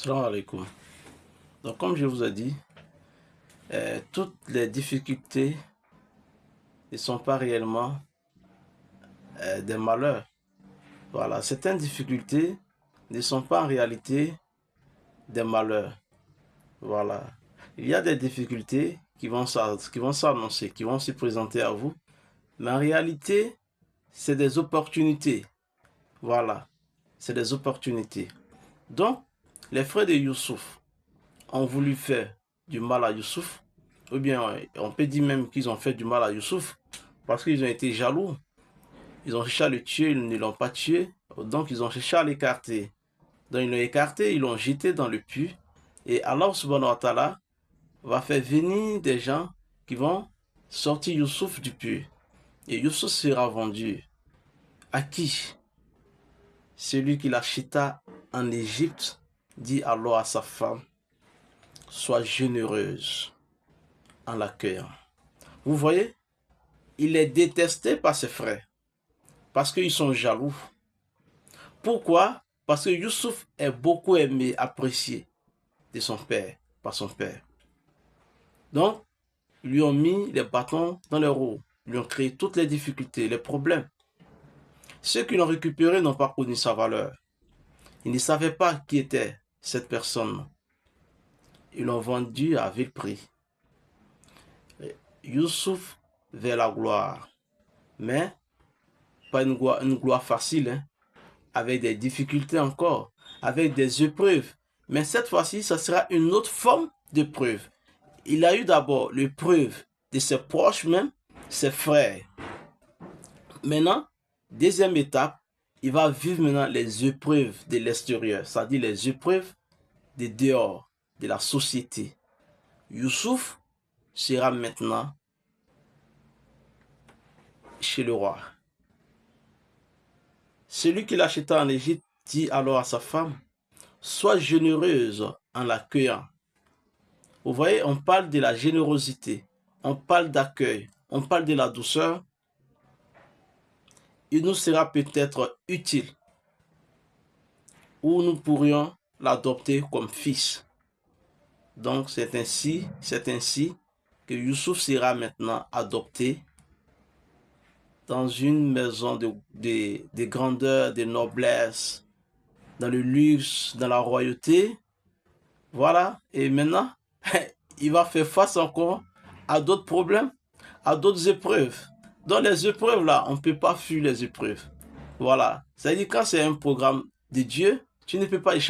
Salam alaikum. Donc, comme je vous ai dit, toutes les difficultés ne sont pas réellement des malheurs. Voilà, certaines difficultés ne sont pas en réalité des malheurs. Voilà. Il y a des difficultés qui vont s'annoncer, qui vont se présenter à vous, mais en réalité, c'est des opportunités. Voilà, c'est des opportunités. Donc, les frères de Youssouf ont voulu faire du mal à Youssouf, ou bien on peut dire même qu'ils ont fait du mal à Youssouf, parce qu'ils ont été jaloux. Ils ont cherché à le tuer, ils ne l'ont pas tué, donc ils ont cherché à l'écarter. Donc ils l'ont écarté, ils l'ont jeté dans le puits, et Allah subhanahu wa ta'ala va faire venir des gens qui vont sortir Youssouf du puits. Et Youssouf sera vendu. À qui? Celui qui l'acheta en Égypte dit alors à sa femme, sois généreuse en l'accueillant. Vous voyez, il est détesté par ses frères parce qu'ils sont jaloux. Pourquoi? Parce que Youssouf est beaucoup aimé, apprécié de son père, par son père. Donc, ils lui ont mis les bâtons dans les roues, ils lui ont créé toutes les difficultés, les problèmes. Ceux qui l'ont récupéré n'ont pas connu sa valeur. Ils ne savaient pas qui était cette personne. Ils l'ont vendu à vil prix. Youssouf vers la gloire, mais pas une gloire facile, hein, avec des difficultés encore, avec des épreuves. Mais cette fois-ci, ça sera une autre forme d'épreuve. Il a eu d'abord l'épreuve de ses proches même, ses frères. Maintenant, deuxième étape, il va vivre maintenant les épreuves de l'extérieur, c'est-à-dire les épreuves de dehors, de la société. Youssouf sera maintenant chez le roi. Celui qui l'acheta en Égypte dit alors à sa femme, sois généreuse en l'accueillant. Vous voyez, on parle de la générosité, on parle d'accueil, on parle de la douceur. Il nous sera peut-être utile ou nous pourrions l'adopter comme fils. Donc c'est ainsi que Youssouf sera maintenant adopté dans une maison de grandeur, de noblesse, dans le luxe, dans la royauté. Voilà, et maintenant, il va faire face encore à d'autres problèmes, à d'autres épreuves. Dans les épreuves là, on ne peut pas fuir les épreuves. Voilà, c'est-à-dire quand c'est un programme de Dieu, tu ne peux pas échapper.